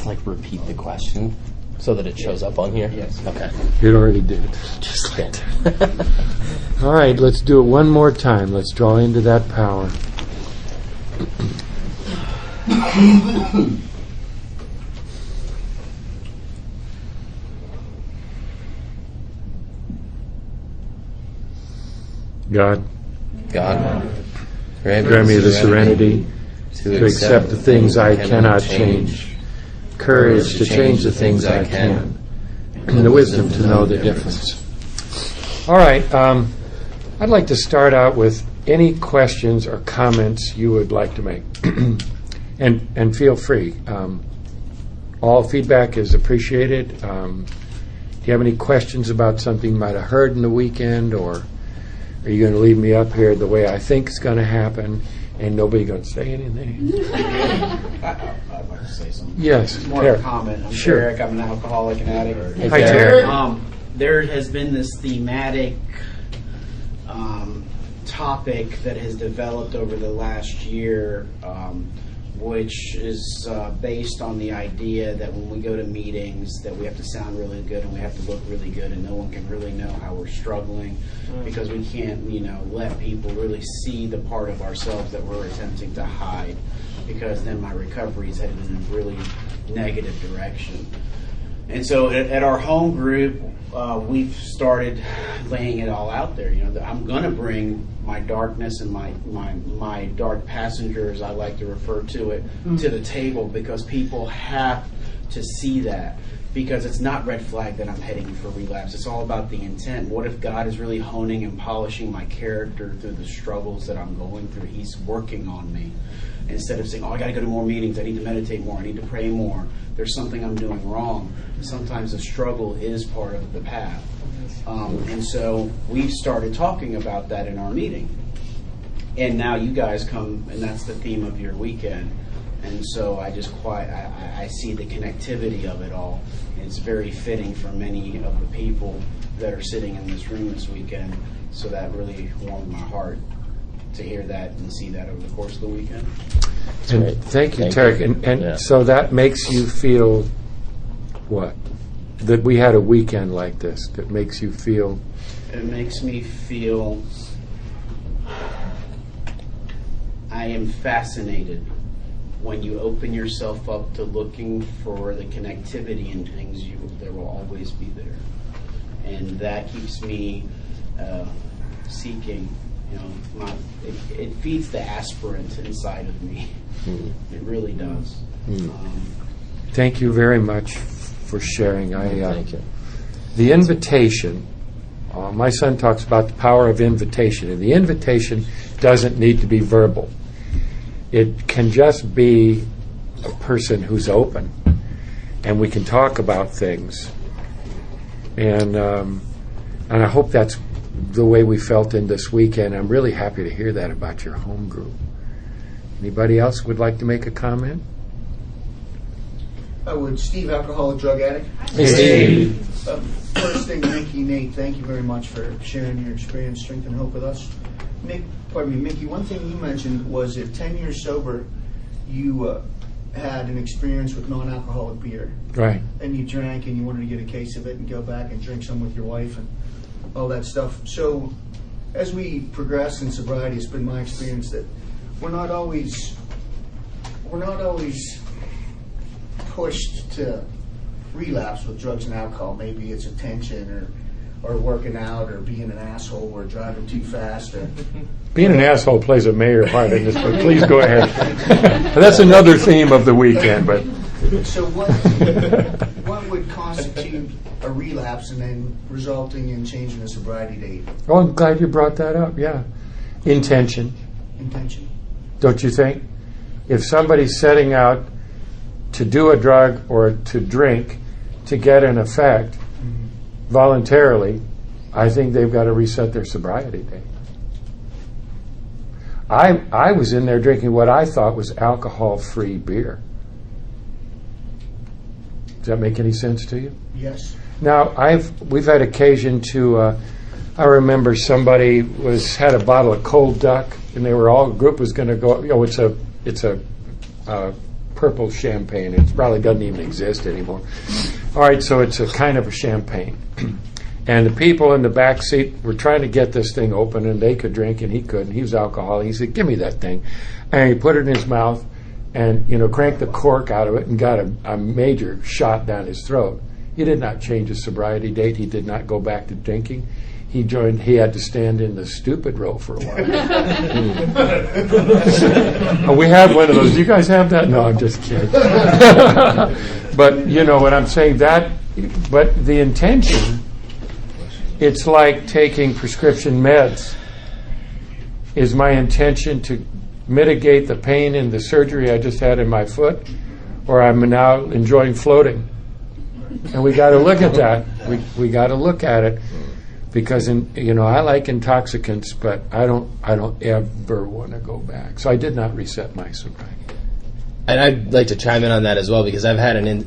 like repeat the question so that it shows up on here? Yes. Okay. It already did. Just like that. All right, let's do it one more time. Let's draw into that power. God, grant me the serenity to accept the things I cannot change, courage to change the things I can, and the wisdom to know the difference. All right, I'd like to start out with any questions or comments you would like to make. and feel free. All feedback is appreciated. Do you have any questions about something you might have heard in the weekend, or are you going to leave me up here the way I think it's going to happen and nobody going to say anything? I'd like to say something. Yes. More of a comment. I'm Sure. Eric. I'm an alcoholic and addict. Hi, Terry. There has been this thematic topic that has developed over the last year, which is based on the idea that when we go to meetings that we have to sound really good and we have to look really good and no one can really know how we're struggling because we can't, let people really see the part of ourselves that we're attempting to hide, because then my recovery is headed in a really negative direction. And so at our home group, we've started laying it all out there. I'm going to bring my darkness and my dark passenger, as I like to refer to it, to the table, because people have to see that. Because it's not red flag that I'm heading for relapse. It's all about the intent. What if God is really honing and polishing my character through the struggles that I'm going through? He's working on me. Instead of saying, I got to go to more meetings, I need to meditate more, I need to pray more, there's something I'm doing wrong. Sometimes the struggle is part of the path. And so we've started talking about that in our meeting. And now you guys come, and that's the theme of your weekend. And so I see the connectivity of it all. And it's very fitting for many of the people that are sitting in this room this weekend. So that really warmed my heart to hear that and see that over the course of the weekend. And thank you, Tarek. And so that makes you feel what? That we had a weekend like this, that makes you feel? It makes me feel I am fascinated when you open yourself up to looking for the connectivity in things. There will always be there. And that keeps me seeking. It feeds the aspirant inside of me. It really does. Thank you very much for sharing. Thank you. The invitation, my son talks about the power of invitation, and the invitation doesn't need to be verbal. It can just be a person who's open, and we can talk about things. And I hope that's the way we felt in this weekend. I'm really happy to hear that about your home group. Anybody else would like to make a comment? I would. Steve, alcoholic drug addict. Hey, Steve. First thing, Mickey, Nate, thank you very much for sharing your experience, strength, and hope with us. Mickey, one thing you mentioned was at 10 years sober, you had an experience with non-alcoholic beer. Right. And you drank and you wanted to get a case of it and go back and drink some with your wife and all that stuff. So as we progress in sobriety, it's been my experience that we're not always pushed to relapse with drugs and alcohol. Maybe it's attention or working out or being an asshole or driving too fast. Or being an asshole plays a major part in this, but please go ahead. That's another theme of the weekend. But so what would constitute a relapse and then resulting in changing the sobriety date? Oh, I'm glad you brought that up. Yeah, intention. Don't you think? If somebody's setting out to do a drug or to drink to get an effect voluntarily, I think they've got to reset their sobriety date. I was in there drinking what I thought was alcohol-free beer. Does that make any sense to you? Yes. Now, we've had occasion to. I remember somebody had a bottle of Cold Duck, and the group was going to go. It's a purple champagne. It probably doesn't even exist anymore. All right, so it's a kind of a champagne. And the people in the back seat were trying to get this thing open, and they could drink, and he couldn't. He was alcoholic. He said, "Give me that thing." And he put it in his mouth and, cranked the cork out of it and got a major shot down his throat. He did not change his sobriety date. He did not go back to drinking. He had to stand in the stupid row for a while. We have one of those. Do you guys have that? No, I'm just kidding. But you know what I'm saying? But the intention, it's like taking prescription meds. Is my intention to mitigate the pain in the surgery I just had in my foot, or I'm now enjoying floating? And we got to look at that. We got to look at it. Because I like intoxicants, but I don't ever want to go back. So I did not reset my sobriety. And I'd like to chime in on that as well, because I've had a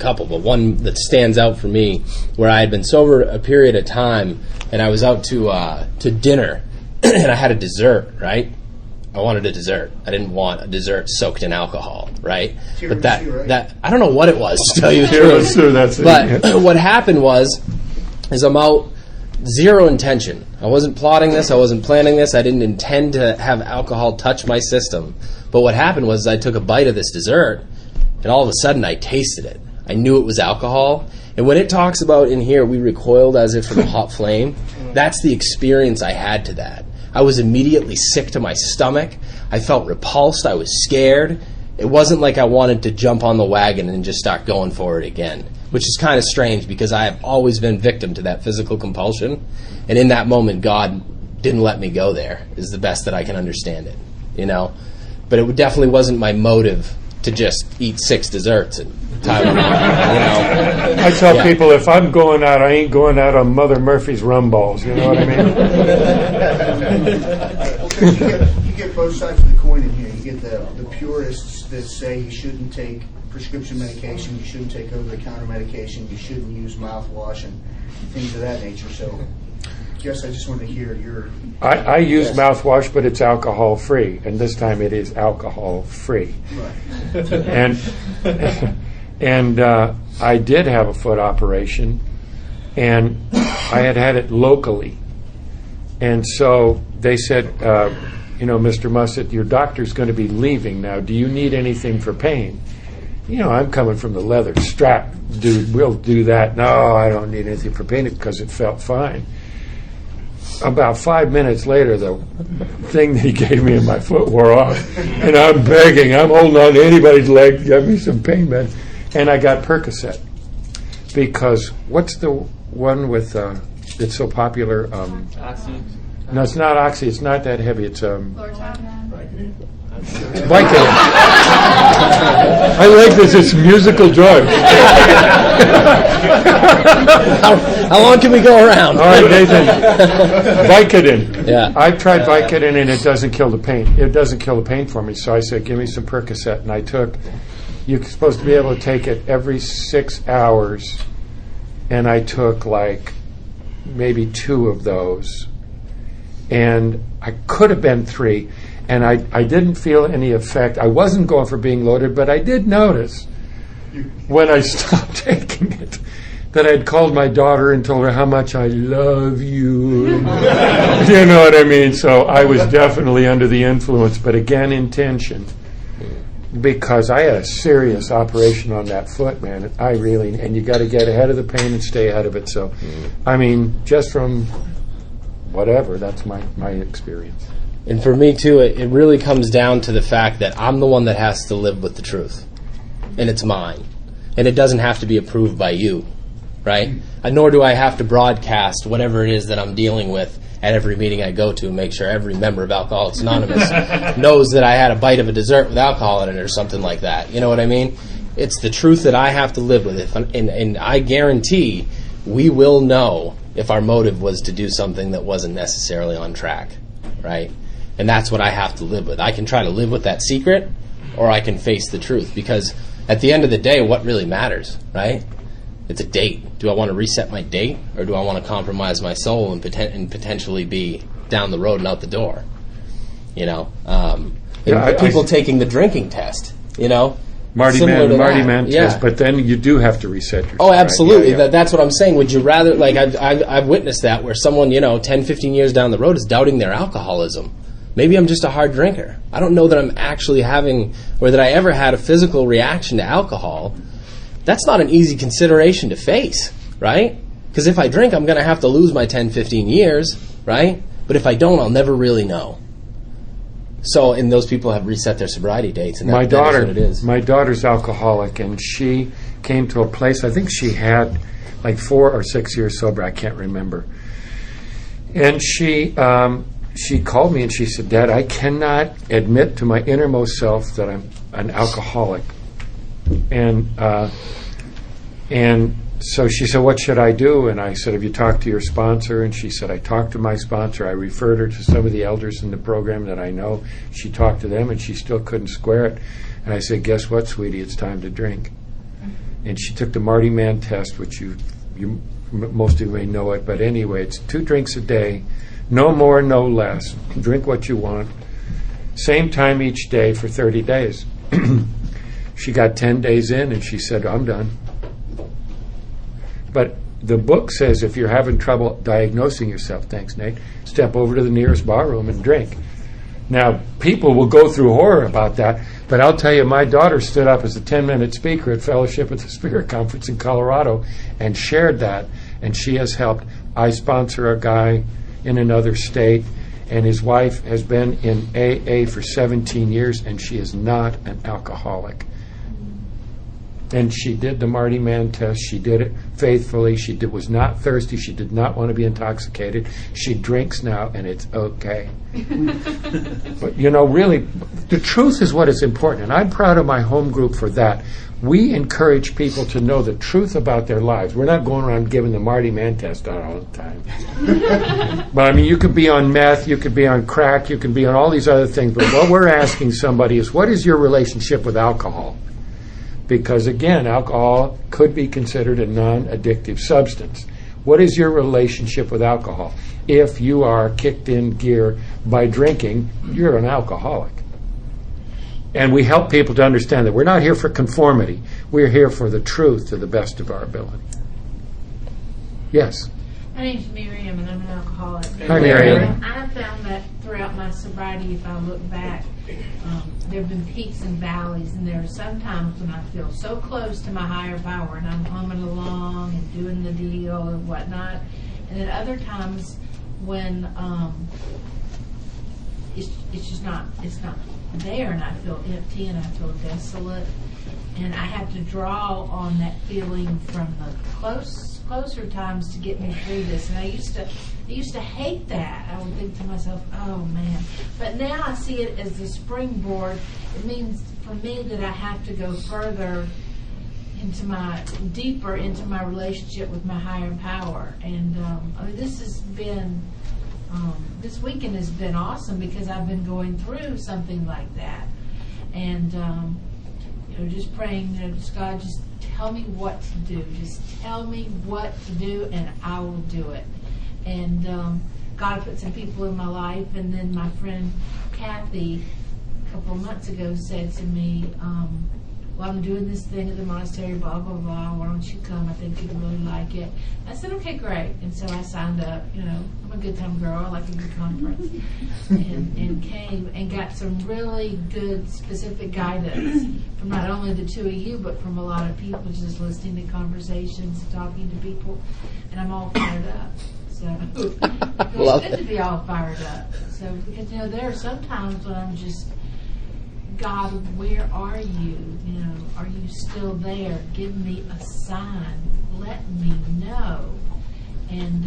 couple, but one that stands out for me, where I had been sober a period of time, and I was out to dinner, and I had a dessert. Right, I wanted a dessert. I didn't want a dessert soaked in alcohol. Right, but that I don't know what it was, to tell you the truth. That's but what happened was I'm out, zero intention. I wasn't plotting this. I wasn't planning this. I didn't intend to have alcohol touch my system. But what happened was I took a bite of this dessert, and all of a sudden I tasted it. I knew it was alcohol. And when it talks about in here, we recoiled as if from a hot flame, that's the experience I had to that. I was immediately sick to my stomach. I felt repulsed. I was scared. It wasn't like I wanted to jump on the wagon and just start going for it again, which is kind of strange because I have always been victim to that physical compulsion. And in that moment, God didn't let me go there, is the best that I can understand it, But it definitely wasn't my motive to just eat 6 desserts and time I tell people, if I'm going out, I ain't going out on Mother Murphy's rum balls, you know what I mean? You get both sides of the coin in here. You get the purists that say you shouldn't take prescription medication, you shouldn't take over-the-counter medication, you shouldn't use mouthwash and things of that nature. So I guess I just want to hear your... I use mouthwash, but it's alcohol-free, and this time it is alcohol-free. Right. And I did have a foot operation, and I had it locally. And so they said, Mr. Mussett, your doctor's going to be leaving now. Do you need anything for pain? I'm coming from the leather strap, dude. We'll do that. No, I don't need anything for pain because it felt fine. About 5 minutes later, the thing that he gave me in my foot wore off, and I'm begging. I'm holding on to anybody's leg. Give me some pain meds, and I got Percocet because what's the one with it's so popular? Oxy. No, it's not Oxy. It's not that heavy. It's Vicodin. I like this. It's musical joy. How long can we go around? All right, Nathan. Vicodin. Yeah. I've tried Vicodin, and it doesn't kill the pain. It doesn't kill the pain for me. So I said, give me some Percocet. And I took, you're supposed to be able to take it every 6 hours. And I took like maybe 2 of those. And I could have been 3. And I didn't feel any effect. I wasn't going for being loaded, but I did notice when I stopped taking it that I'd called my daughter and told her how much I love you. You know what I mean? So I was definitely under the influence, but again, intention. Because I had a serious operation on that foot, man. And you got to get ahead of the pain and stay ahead of it. So, I mean, just from whatever, that's my experience. And for me, too, it really comes down to the fact that I'm the one that has to live with the truth. And it's mine. And it doesn't have to be approved by you, right? And nor do I have to broadcast whatever it is that I'm dealing with at every meeting I go to and make sure every member of Alcoholics Anonymous knows that I had a bite of a dessert with alcohol in it or something like that. You know what I mean? It's the truth that I have to live with. And I guarantee we will know if our motive was to do something that wasn't necessarily on track, right? And that's what I have to live with. I can try to live with that secret, or I can face the truth. Because at the end of the day, what really matters, right? It's a date. Do I want to reset my date, or do I want to compromise my soul and potentially be down the road and out the door? People taking the drinking test. you know? Marty Similar to that. Man test, Yeah. but then you do have to reset your Oh, absolutely. Yeah, yeah. That's what I'm saying. Would you rather, like, I've witnessed that where someone, 10, 15 years down the road is doubting their alcoholism. Maybe I'm just a hard drinker. I don't know that I'm actually having, or that I ever had a physical reaction to alcohol. That's not an easy consideration to face, right? Because if I drink, I'm going to have to lose my 10, 15 years, right? But if I don't, I'll never really know. So, and those people have reset their sobriety dates, and that is what it is. My daughter's alcoholic, and she came to a place, I think she had like 4 or 6 years sober, I can't remember. And she called me and she said, Dad, I cannot admit to my innermost self that I'm an alcoholic. And so she said, what should I do? And I said, have you talked to your sponsor? And she said, I talked to my sponsor. I referred her to some of the elders in the program that I know. She talked to them, and she still couldn't square it. And I said, guess what, sweetie? It's time to drink. And she took the Marty Man test, which most of you may know it. But anyway, it's 2 drinks a day, no more, no less. Drink what you want. Same time each day for 30 days. She got 10 days in, and she said, I'm done. But the book says if you're having trouble diagnosing yourself, thanks, Nate, step over to the nearest bar room and drink. Now, people will go through horror about that, but I'll tell you, my daughter stood up as a 10-minute speaker at Fellowship at the Spirit Conference in Colorado and shared that, and she has helped. I sponsor a guy in another state, and his wife has been in AA for 17 years, and she is not an alcoholic. And she did the Marty Man test. She did it faithfully. She was not thirsty. She did not want to be intoxicated. She drinks now, and it's okay. But, really, the truth is what is important. And I'm proud of my home group for that. We encourage people to know the truth about their lives. We're not going around giving the Marty Man test out all the time. But, you could be on meth, you could be on crack, you could be on all these other things. But what we're asking somebody is, what is your relationship with alcohol? Because, again, alcohol could be considered a non-addictive substance. What is your relationship with alcohol? If you are kicked in gear by drinking, you're an alcoholic. And we help people to understand that we're not here for conformity. We're here for the truth to the best of our ability. Yes? My name's Miriam, and I'm an alcoholic. Hi, Miriam. I have found that throughout my sobriety, if I look back, there have been peaks and valleys, and there are some times when I feel so close to my higher power, and I'm humming along and doing the deal and whatnot, and then other times when it's just not there, and I feel empty and I feel desolate, and I have to draw on that feeling from the closer times to get me through this. And I used to hate that. I would think to myself, oh man. But now I see it as a springboard. It means for me that I have to go further deeper into my relationship with my higher power. And this has been this weekend has been awesome because I've been going through something like that. And just praying, just God, just tell me what to do. Just tell me what to do, and I will do it. And God put some people in my life, and then my friend Kathy, a couple of months ago, said to me, well, I'm doing this thing at the monastery, blah, blah, blah. Why don't you come? I think you'd really like it. I said, okay, great. And so I signed up. I'm a good time girl. I like a good conference. and came and got some really good, specific guidance from not only the two of you, but from a lot of people, just listening to conversations, talking to people. And I'm all fired up. So it feels good to be all fired up. So because, there are some times when I'm just, God, where are you? Are you still there? Give me a sign. Let me know. And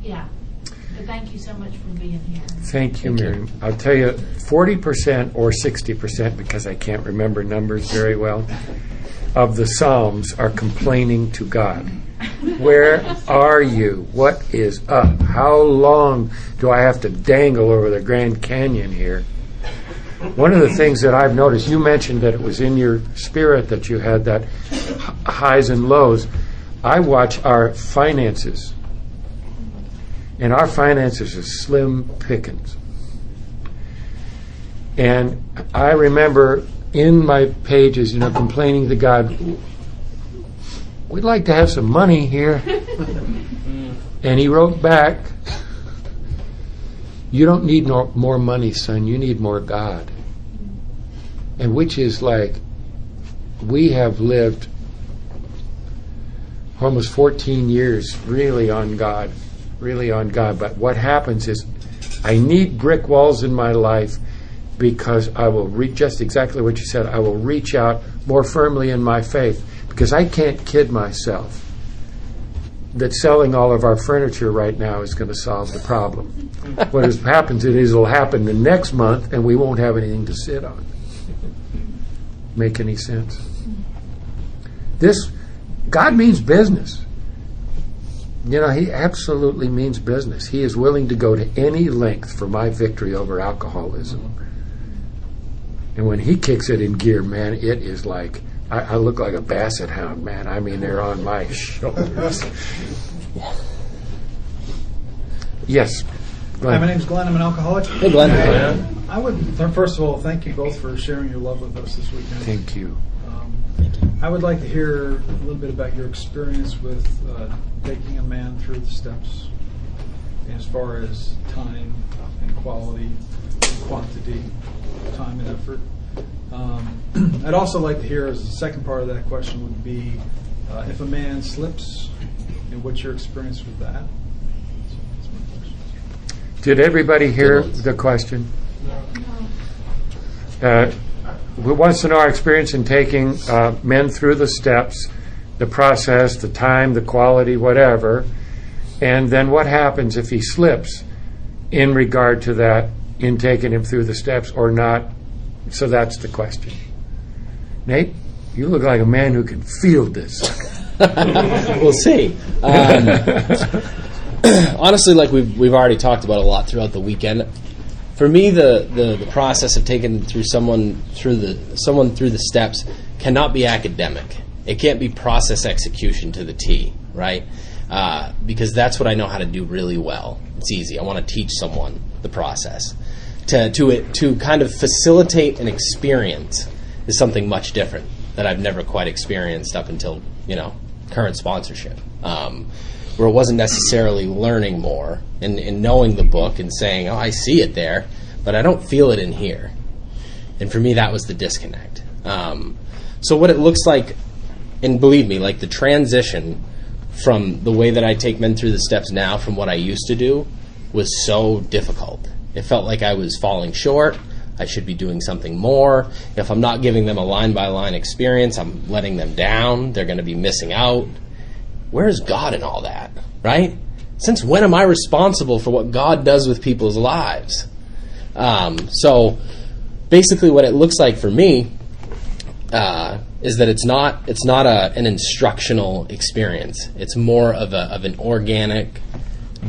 but thank you so much for being here. Thank you, Miriam. I'll tell you, 40% or 60%, because I can't remember numbers very well, of the Psalms are complaining to God. Where are you? What is up? How long do I have to dangle over the Grand Canyon here? One of the things that I've noticed, you mentioned that it was in your spirit that you had that highs and lows. I watch our finances, and our finances are slim pickings. And I remember in my pages, complaining to God, we'd like to have some money here. And he wrote back, you don't need more money, son. You need more God. And which is like, we have lived almost 14 years really on God. But what happens is, I need brick walls in my life because I will just exactly what you said, I will reach out more firmly in my faith, because I can't kid myself that selling all of our furniture right now is going to solve the problem. What happens is it'll happen the next month and we won't have anything to sit on. Make any sense? God means business. He absolutely means business. He is willing to go to any length for my victory over alcoholism. And when he kicks it in gear, man, it is like, I look like a basset hound, man. I mean, they're on my shoulders. Yes. Hi, my name's Glenn. I'm an alcoholic. Hey, Glenn. I would, first of all, thank you both for sharing your love with us this weekend. Thank you. I would like to hear a little bit about your experience with taking a man through the steps as far as time and quality, and quantity, time and effort. I'd also like to hear, as the second part of that question would be, if a man slips, what's your experience with that? That's my question. Did everybody hear the question? We wants to know our experience in taking men through the steps, the process, the time, the quality, whatever, and then what happens if he slips in regard to that, in taking him through the steps or not. So that's the question. Nate, you look like a man who can field this. We'll see. Honestly, like we've already talked about a lot throughout the weekend. For me, the process of taking someone through the steps cannot be academic. It can't be process execution to the T, right? Because that's what I know how to do really well. It's easy. I want to teach someone the process. To kind of facilitate an experience is something much different that I've never quite experienced up until current sponsorship, where it wasn't necessarily learning more and knowing the book and saying, oh, I see it there, but I don't feel it in here. And for me, that was the disconnect. So what it looks like, and believe me, like the transition from the way that I take men through the steps now from what I used to do was so difficult. It felt like I was falling short. I should be doing something more. If I'm not giving them a line-by-line experience, I'm letting them down. They're going to be missing out. Where's God in all that, right? Since when am I responsible for what God does with people's lives? So basically what it looks like for me is that it's not an instructional experience. It's more of an organic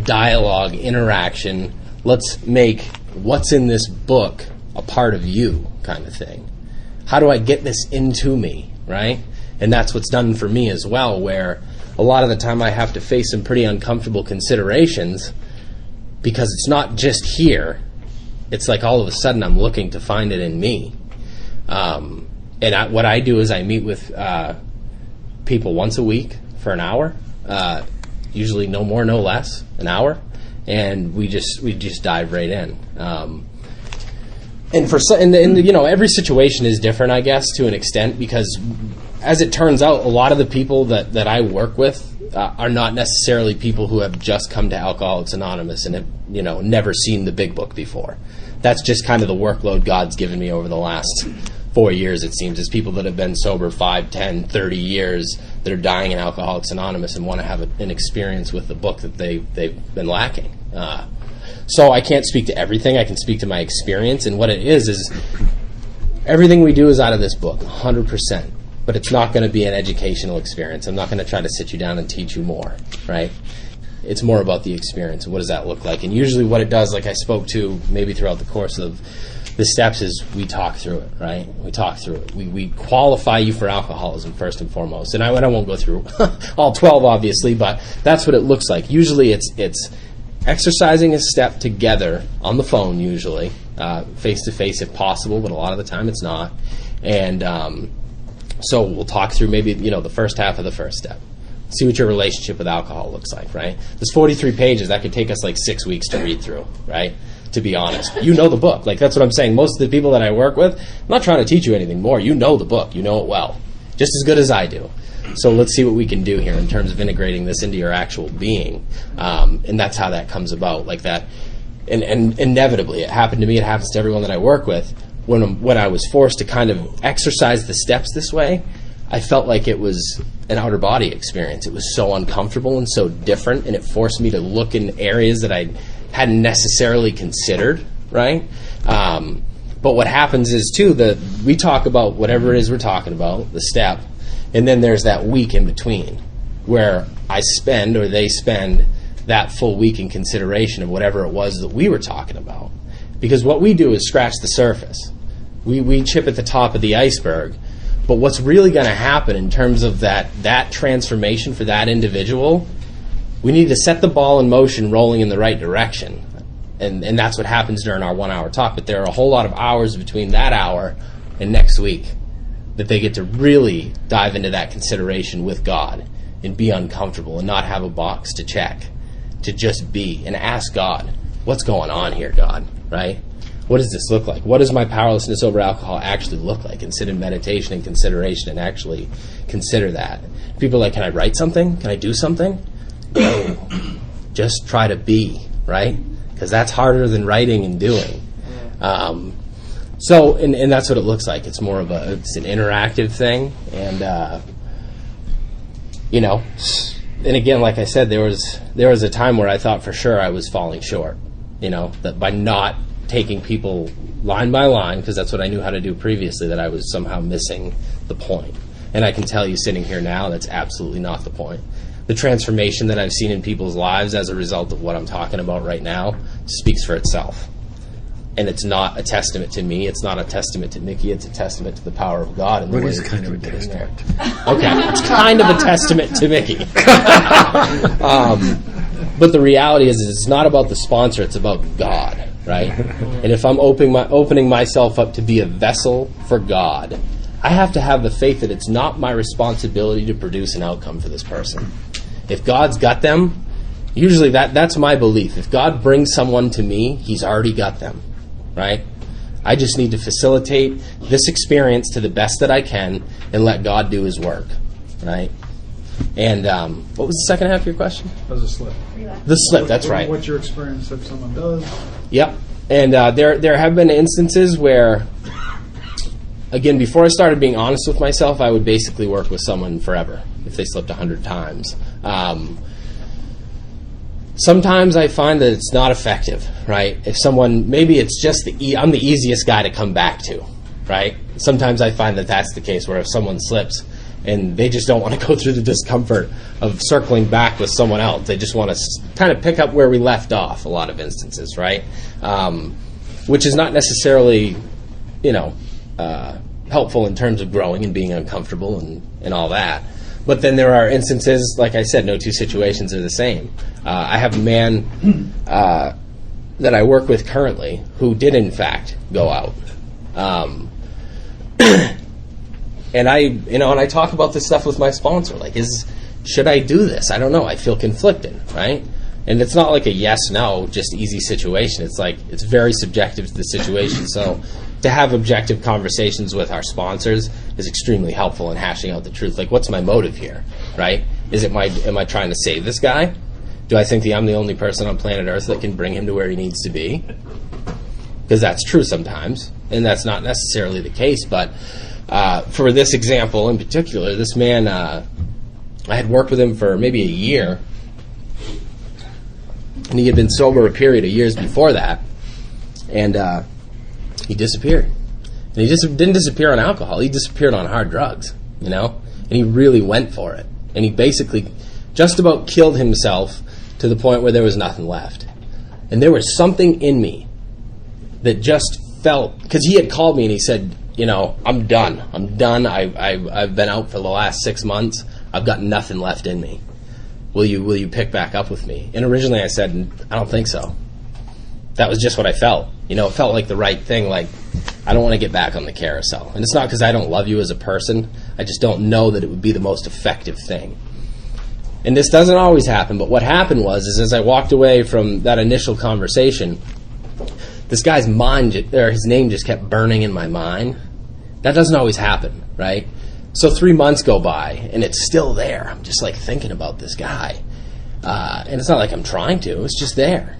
dialogue, interaction. Let's make what's in this book a part of you kind of thing. How do I get this into me, right? And that's what's done for me as well, where a lot of the time I have to face some pretty uncomfortable considerations because it's not just here. It's like all of a sudden I'm looking to find it in me. What I do is I meet with people once a week for an hour, usually no more, no less, an hour. And we just dive right in, and every situation is different, I guess, to an extent, because as it turns out, a lot of the people that I work with are not necessarily people who have just come to Alcoholics Anonymous and have never seen the big book before. That's just kind of the workload God's given me over the last 4 years, it seems, is people that have been sober 5, 10, 30 years that are dying in Alcoholics Anonymous and want to have an experience with the book that they've been lacking. So I can't speak to everything. I can speak to my experience, and what it is everything we do is out of this book, 100%. But it's not going to be an educational experience. I'm not going to try to sit you down and teach you more, right? It's more about the experience. And what does that look like? And usually what it does, like I spoke to maybe throughout the course of the steps, is we talk through it, right? We talk through it. We qualify you for alcoholism first and foremost. And I won't go through all 12, obviously, but that's what it looks like. Usually it's exercising a step together on the phone, usually, face-to-face if possible, but a lot of the time it's not. And so we'll talk through maybe, the first half of the first step. See what your relationship with alcohol looks like, right? There's 43 pages. That could take us like 6 weeks to read through, right? To be honest. You know the book. Like, that's what I'm saying. Most of the people that I work with, I'm not trying to teach you anything more. You know the book. You know it well. Just as good as I do. So let's see what we can do here in terms of integrating this into your actual being. And that's how that comes about, like that. And inevitably, it happened to me, it happens to everyone that I work with. When I was forced to kind of exercise the steps this way, I felt like it was an outer body experience. It was so uncomfortable and so different, and it forced me to look in areas that I hadn't necessarily considered, right? But what happens is, too, we talk about whatever it is we're talking about, the step, and then there's that week in between where I spend, or they spend, that full week in consideration of whatever it was that we were talking about. Because what we do is scratch the surface. We chip at the top of the iceberg. But what's really going to happen in terms of that transformation for that individual, we need to set the ball in motion rolling in the right direction. And that's what happens during our 1 hour talk. But there are a whole lot of hours between that hour and next week that they get to really dive into that consideration with God and be uncomfortable and not have a box to check, to just be and ask God, what's going on here, God, right? What does this look like? What does my powerlessness over alcohol actually look like? And sit in meditation and consideration and actually consider that. People are like, can I write something? Can I do something? No. Just try to be, right? Because that's harder than writing and doing. So that's what it looks like. It's more of it's an interactive thing. And, and again, like I said, there was a time where I thought for sure I was falling short, that by not taking people line by line, because that's what I knew how to do previously, that I was somehow missing the point. And I can tell you sitting here now, that's absolutely not the point. The transformation that I've seen in people's lives as a result of what I'm talking about right now speaks for itself. And it's not a testament to me. It's not a testament to Mickey. It's a testament to the power of God. And what is kind of a testament? Okay, it's kind of a testament to Mickey. But the reality is it's not about the sponsor. It's about God. Right? And if I'm opening myself up to be a vessel for God, I have to have the faith that it's not my responsibility to produce an outcome for this person. If God's got them, usually that's my belief. If God brings someone to me, He's already got them. Right? I just need to facilitate this experience to the best that I can and let God do His work. Right? And what was the second half of your question? That was a slip. The slip, that's right. What's your experience if someone does? Yep. And there have been instances where, again, before I started being honest with myself, I would basically work with someone forever if they slipped 100 times. Sometimes I find that it's not effective, right? If someone, maybe it's just I'm the easiest guy to come back to, right? Sometimes I find that that's the case, where if someone slips and they just don't want to go through the discomfort of circling back with someone else, they just want to kind of pick up where we left off, a lot of instances, right? Which is not necessarily, helpful in terms of growing and being uncomfortable and all that. But then there are instances, like I said, no two situations are the same. I have a man that I work with currently who did, in fact, go out. And I talk about this stuff with my sponsor. Like, should I do this? I don't know. I feel conflicted, right? And it's not like a yes-no, just easy situation. It's like, it's very subjective to the situation. So to have objective conversations with our sponsors is extremely helpful in hashing out the truth. Like, what's my motive here, right? Am I trying to save this guy? Do I think that I'm the only person on planet Earth that can bring him to where he needs to be? Because that's true sometimes, and that's not necessarily the case. But for this example in particular, this man, I had worked with him for maybe a year, and he had been sober a period of years before that, and he disappeared. And he just didn't disappear on alcohol. He disappeared on hard drugs, and he really went for it. And he basically just about killed himself to the point where there was nothing left. And there was something in me that just felt, because he had called me and he said, I'm done. I've been out for the last 6 months. I've got nothing left in me. Will you pick back up with me? And originally I said, I don't think so. That was just what I felt. It felt like the right thing. Like, I don't want to get back on the carousel. And it's not because I don't love you as a person. I just don't know that it would be the most effective thing. And this doesn't always happen, but what happened was, is as I walked away from that initial conversation, this guy's his name just kept burning in my mind. That doesn't always happen, right? So 3 months go by, and it's still there. I'm just like thinking about this guy. And it's not like I'm trying to, it's just there.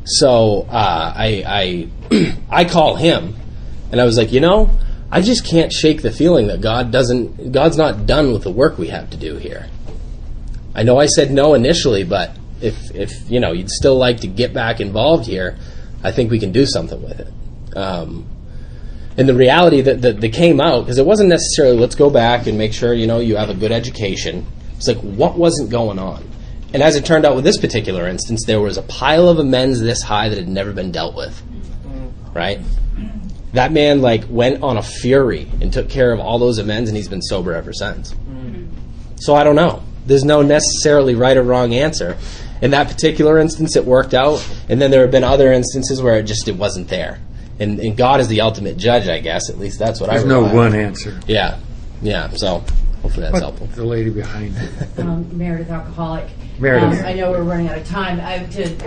So I call him, and I was like, I just can't shake the feeling that God's not done with the work we have to do here. I know I said no initially, but if you'd still like to get back involved here, I think we can do something with it. And the reality that came out, because it wasn't necessarily let's go back and make sure you have a good education. It's like, what wasn't going on? And as it turned out with this particular instance, there was a pile of amends this high that had never been dealt with. Right? That man went on a fury and took care of all those amends, and he's been sober ever since. So I don't know. There's no necessarily right or wrong answer. In that particular instance, it worked out, and then there have been other instances where it wasn't there. And God is the ultimate judge, I guess. At least that's what There's I rely no on. one answer. Yeah. So hopefully that's helpful. The lady behind it. Meredith, alcoholic. Meredith. I know we're running out of time.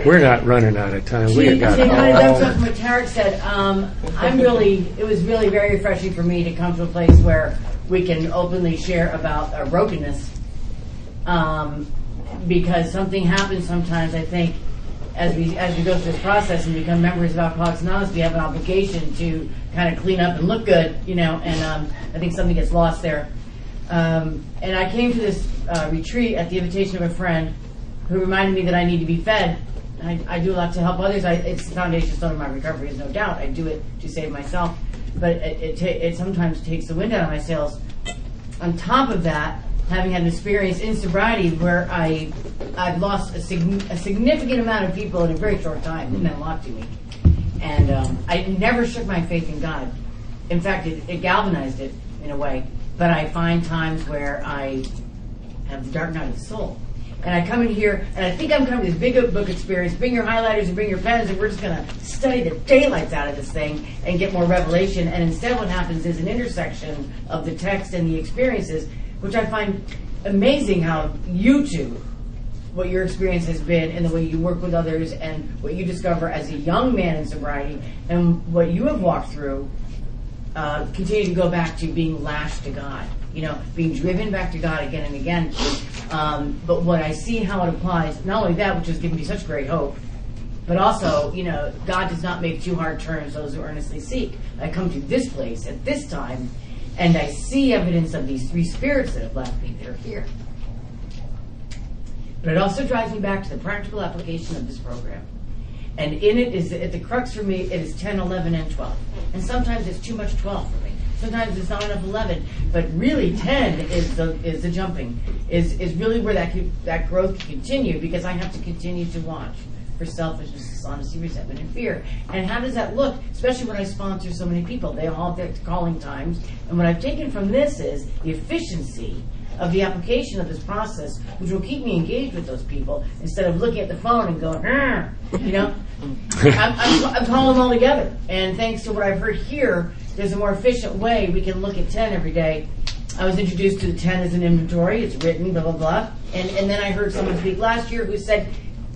We're not running out of time. We got that's what Tarek said. It was really very refreshing for me to come to a place where we can openly share about our brokenness. Because something happens sometimes, I think, as we go through this process and become members of Alcoholics Anonymous, we have an obligation to kind of clean up and look good, and I think something gets lost there. And I came to this retreat at the invitation of a friend who reminded me that I need to be fed. I do a lot to help others. It's the foundation stone of my recovery, there's no doubt. I do it to save myself. But it sometimes takes the wind out of my sails. On top of that, having had an experience in sobriety where I've lost a significant amount of people in a very short time. It meant a lot to me. And I never shook my faith in God. In fact, it galvanized it in a way. But I find times where I have the dark night of the soul. And I come in here, and I think I'm coming with this big book experience. Bring your highlighters and bring your pens, and we're just going to study the daylights out of this thing and get more revelation. And instead what happens is an intersection of the text and the experiences, which I find amazing how you two, what your experience has been and the way you work with others and what you discover as a young man in sobriety and what you have walked through continue to go back to being lashed to God, being driven back to God again and again. But what I see how it applies, not only that, which has given me such great hope, but also, God does not make too hard turns those who earnestly seek. I come to this place at this time, and I see evidence of these three spirits that have left me that are here. But it also drives me back to the practical application of this program. And in it is, at the crux for me, it is 10, 11, and 12. And sometimes it's too much 12 for me. Sometimes it's not enough 11. But really 10 is the jumping, is really where that growth can continue, because I have to continue to watch for selfishness, dishonesty, resentment, and fear. And how does that look? Especially when I sponsor so many people. They all have their calling times. And what I've taken from this is the efficiency of the application of this process, which will keep me engaged with those people instead of looking at the phone and going, I'm calling them all together. And thanks to what I've heard here, there's a more efficient way we can look at 10 every day. I was introduced to the 10 as an inventory. It's written, blah, blah, blah. And then I heard someone speak last year who said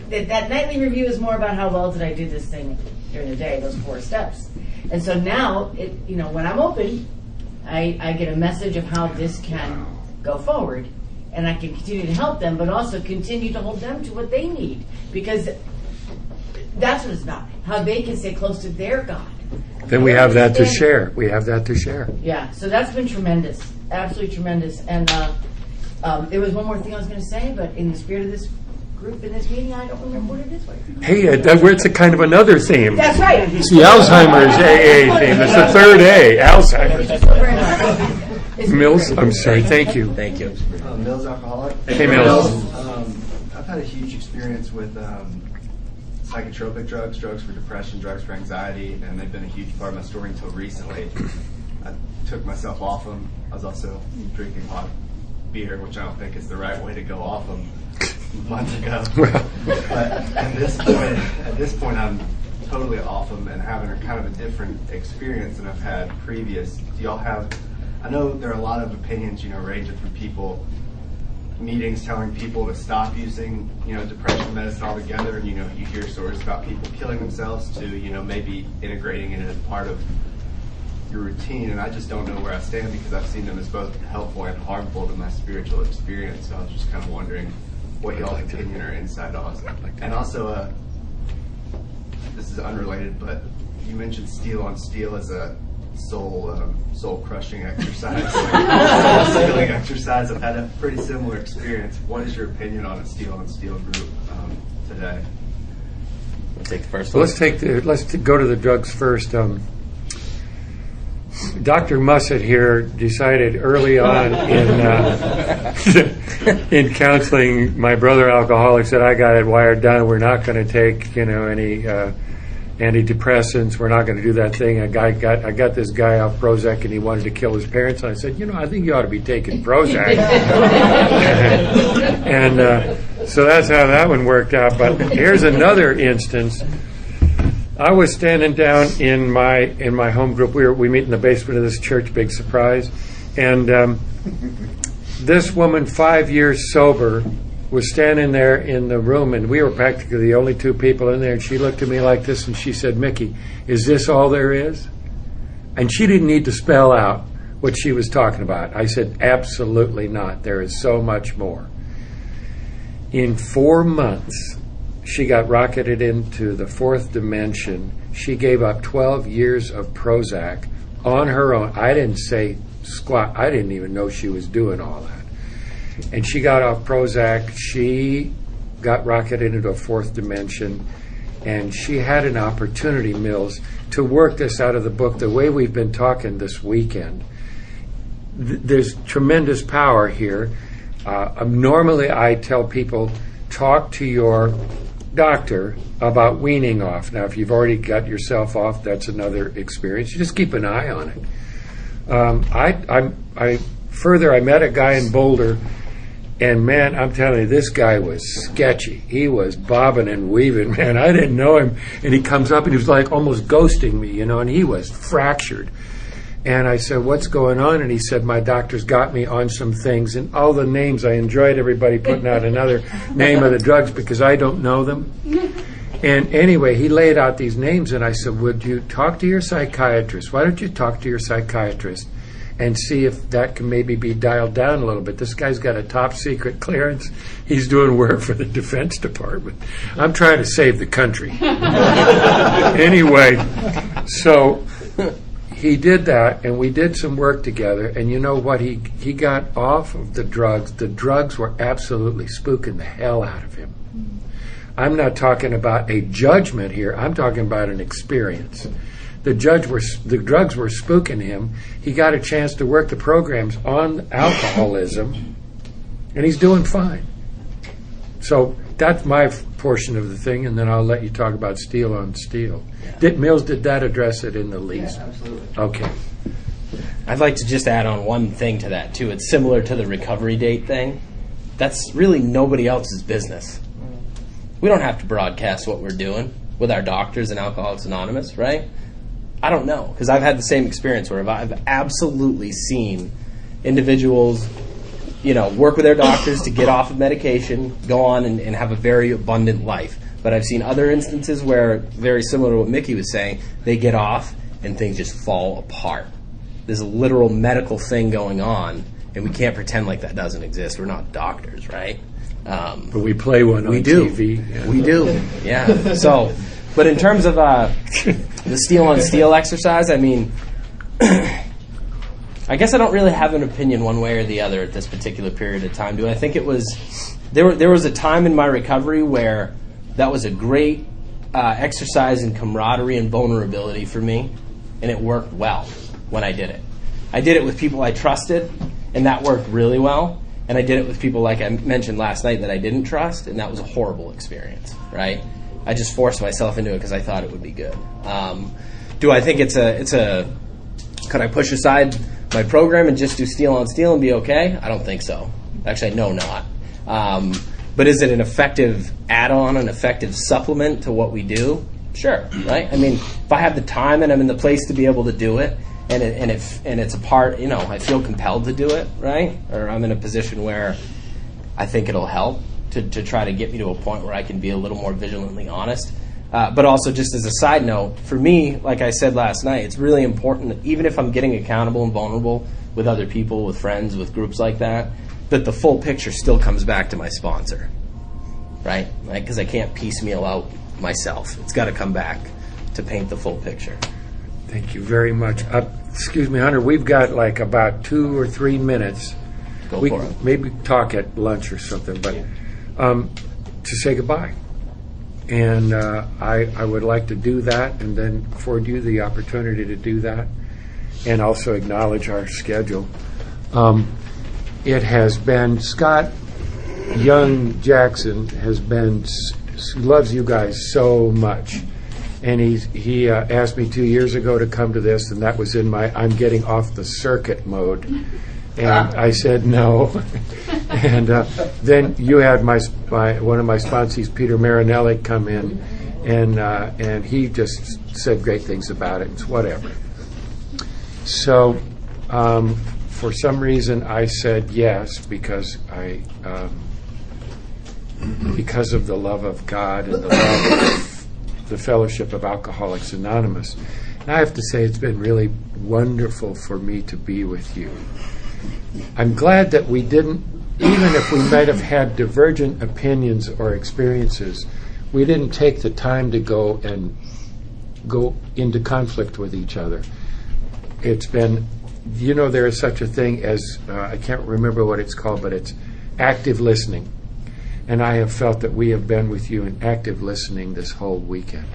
that nightly review is more about how well did I do this thing during the day, those 4 steps. And so now, when I'm open, I get a message of how this can go forward, and I can continue to help them, but also continue to hold them to what they need, because that's what it's about, how they can stay close to their God. Then we have that to share. Yeah, so that's been tremendous, absolutely tremendous. And there was one more thing I was going to say, but in the spirit of this group in this meeting, I don't remember what it is. Hey, it's a kind of another theme. That's right. It's the Alzheimer's AA theme. It's the third A, Alzheimer's. Mills, I'm sorry, thank you. Thank you. Mills Alcoholic. Hey, Mills. I've had a huge experience with psychotropic drugs for depression, drugs for anxiety, and they've been a huge part of my story until recently. I took myself off them. I was also drinking hot beer, which I don't think is the right way to go off them months ago. But at this point, I'm totally off them and having a kind of a different experience than I've had previous, do y'all have, I know there are a lot of opinions, ranging from people, meetings telling people to stop using, depression medicine altogether, and, you hear stories about people killing themselves to, maybe integrating it as part of your routine, and I just don't know where I stand because I've seen them as both helpful and harmful to my spiritual experience, so I was just kind of wondering what y'all's opinion or insight on. And also, this is unrelated, but you mentioned steel on steel as a soul crushing exercise, stealing exercise. I've had a pretty similar experience. What is your opinion on a steel on steel group today? We'll take the first one. Let's go to the drugs first. Dr. Mussett here decided early on in counseling my brother alcoholics that I got it wired down. We're not going to take any antidepressants. We're not going to do that thing. I got this guy off Prozac and he wanted to kill his parents. And I said, I think you ought to be taking Prozac. And so that's how that one worked out. But here's another instance. I was standing down in my home group. We meet in the basement of this church, big surprise. And this woman, 5 years sober, was standing there in the room, and we were practically the only two people in there. And she looked at me like this, and she said, "Mickey, is this all there is?" And she didn't need to spell out what she was talking about. I said, "Absolutely not. There is so much more." In 4 months, she got rocketed into the fourth dimension. She gave up 12 years of Prozac on her own. I didn't say squat. I didn't even know she was doing all that. And she got off Prozac. She got rocketed into a fourth dimension. And she had an opportunity, Mills, to work this out of the book the way we've been talking this weekend. There's tremendous power here. Normally I tell people, talk to your doctor about weaning off. Now, if you've already got yourself off, that's another experience. You just keep an eye on it. I met a guy in Boulder, and man, I'm telling you, this guy was sketchy. He was bobbing and weaving, man. I didn't know him, and he comes up and he was like almost ghosting me, and he was fractured. And I said, "What's going on?" And he said, "My doctor's got me on some things." And all the names, I enjoyed everybody putting out another name of the drugs because I don't know them. And anyway, he laid out these names, and I said, "Would you talk to your psychiatrist? Why don't you talk to your psychiatrist and see if that can maybe be dialed down a little bit? This guy's got a top secret clearance. He's doing work for the Defense Department. I'm trying to save the country." Anyway, so he did that, and we did some work together, and you know what? He got off of the drugs. The drugs were absolutely spooking the hell out of him. I'm not talking about a judgment here. I'm talking about an experience. The drugs were spooking him. He got a chance to work the programs on alcoholism, and he's doing fine. So that's my portion of the thing, and then I'll let you talk about steel on steel. Mills, did that address it in the least? Yeah, absolutely. Okay. I'd like to just add on one thing to that, too. It's similar to the recovery date thing. That's really nobody else's business. We don't have to broadcast what we're doing with our doctors and Alcoholics Anonymous, right? I don't know, because I've had the same experience where I've absolutely seen individuals, work with their doctors to get off of medication, go on and have a very abundant life. But I've seen other instances where, very similar to what Mickey was saying, they get off and things just fall apart. There's a literal medical thing going on, and we can't pretend like that doesn't exist. We're not doctors, right? But we play one on TV. Yeah. We do, yeah. So, but in terms of the steel on steel exercise, I mean, I guess I don't really have an opinion one way or the other at this particular period of time. Do I think it was... There was a time in my recovery where that was a great exercise in camaraderie and vulnerability for me, and it worked well when I did it. I did it with people I trusted, and that worked really well. And I did it with people, like I mentioned last night, that I didn't trust, and that was a horrible experience, right? I just forced myself into it because I thought it would be good. Do I think it's a could I push aside my program and just do steel on steel and be okay? I don't think so. Actually, no, not. But is it an effective add-on, an effective supplement to what we do? Sure, right? I mean, if I have the time and I'm in the place to be able to do it, and it's a part, I feel compelled to do it, right? Or I'm in a position where I think it'll help to try to get me to a point where I can be a little more vigilantly honest. But also, just as a side note, for me, like I said last night, it's really important that even if I'm getting accountable and vulnerable with other people, with friends, with groups like that the full picture still comes back to my sponsor, right? Because I can't piecemeal out myself. It's got to come back to paint the full picture. Thank you very much. Excuse me, Hunter, we've got like about 2 or 3 minutes. Go We for it. maybe talk at lunch or something, but to say goodbye. And I would like to do that and then afford you the opportunity to do that and also acknowledge our schedule. It has been, Scott Young Jackson has been, loves you guys so much. And he asked me 2 years ago to come to this, and that was in my I'm getting off the circuit mode. And I said no. And then you had my one of my sponsees, Peter Marinelli, come in, and he just said great things about it. It's whatever. So for some reason I said yes because because of the love of God and the love of the Fellowship of Alcoholics Anonymous. And I have to say it's been really wonderful for me to be with you. I'm glad that we didn't, even if we might have had divergent opinions or experiences, we didn't take the time to go into conflict with each other. It's been, there is such a thing as, I can't remember what it's called, but it's active listening. And I have felt that we have been with you in active listening this whole weekend.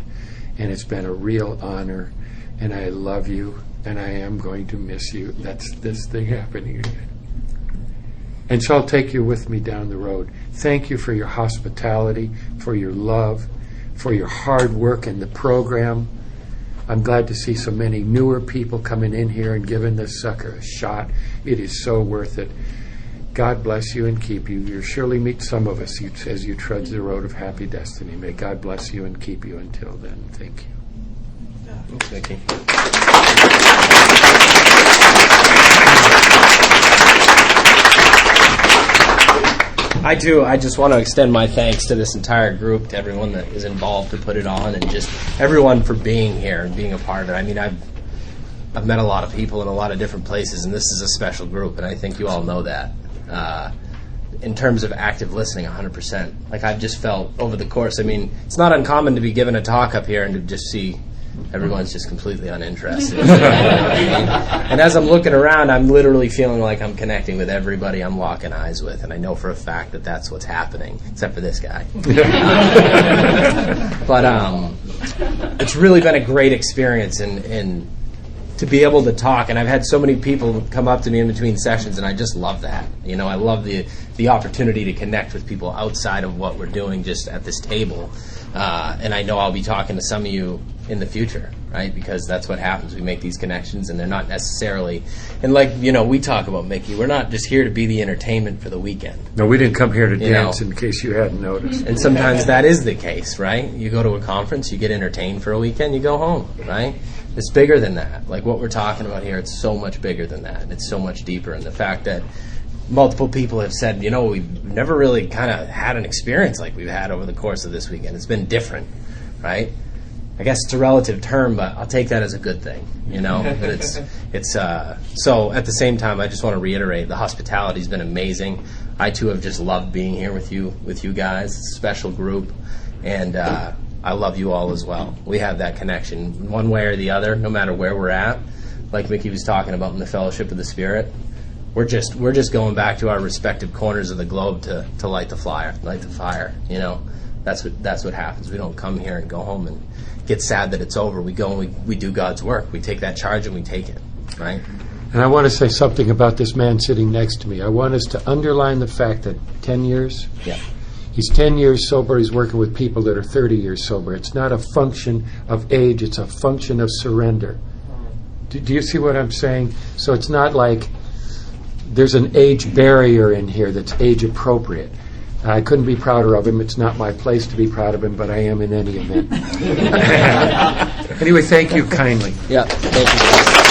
And it's been a real honor. And I love you. And I am going to miss you. That's this thing happening again. And so I'll take you with me down the road. Thank you for your hospitality, for your love, for your hard work in the program. I'm glad to see so many newer people coming in here and giving this sucker a shot. It is so worth it. God bless you and keep you. You'll surely meet some of us as you trudge the road of happy destiny. May God bless you and keep you until then. Thank you. Thanks, Mickey. I just want to extend my thanks to this entire group, to everyone that is involved to put it on, and just everyone for being here and being a part of it. I mean, I've met a lot of people in a lot of different places, and this is a special group, and I think you all know that. In terms of active listening, 100%. Like, I've just felt over the course, I mean, it's not uncommon to be given a talk up here and to just see everyone's just completely uninterested. And as I'm looking around, I'm literally feeling like I'm connecting with everybody I'm locking eyes with, and I know for a fact that that's what's happening, except for this guy. But it's really been a great experience in to be able to talk, and I've had so many people come up to me in between sessions, and I just love that. I love the opportunity to connect with people outside of what we're doing just at this table. And I know I'll be talking to some of you in the future, right? Because that's what happens. We make these connections, and they're not necessarily, and like, we talk about, Mickey, we're not just here to be the entertainment for the weekend. No, we didn't come here to dance, in case you hadn't noticed. And sometimes that is the case, right? You go to a conference, you get entertained for a weekend, you go home, right? It's bigger than that. Like what we're talking about here, it's so much bigger than that. And it's so much deeper. And the fact that multiple people have said, we've never really kind of had an experience like we've had over the course of this weekend. It's been different, right? I guess it's a relative term, but I'll take that as a good thing, But it's so at the same time, I just want to reiterate, the hospitality's been amazing. I too have just loved being here with you guys. It's a special group, and I love you all as well. We have that connection one way or the other, no matter where we're at. Like Mickey was talking about in the Fellowship of the Spirit, we're just going back to our respective corners of the globe to light the fire. That's what happens. We don't come here and go home and get sad that it's over. We go and we do God's work. We take that charge and we take it, right? And I want to say something about this man sitting next to me. I want us to underline the fact that 10 years. Yeah. He's 10 years sober. He's working with people that are 30 years sober. It's not a function of age. It's a function of surrender. Do you see what I'm saying? So it's not like there's an age barrier in here that's age appropriate. I couldn't be prouder of him. It's not my place to be proud of him, but I am in any event. Anyway, thank you kindly. Yeah, thank you.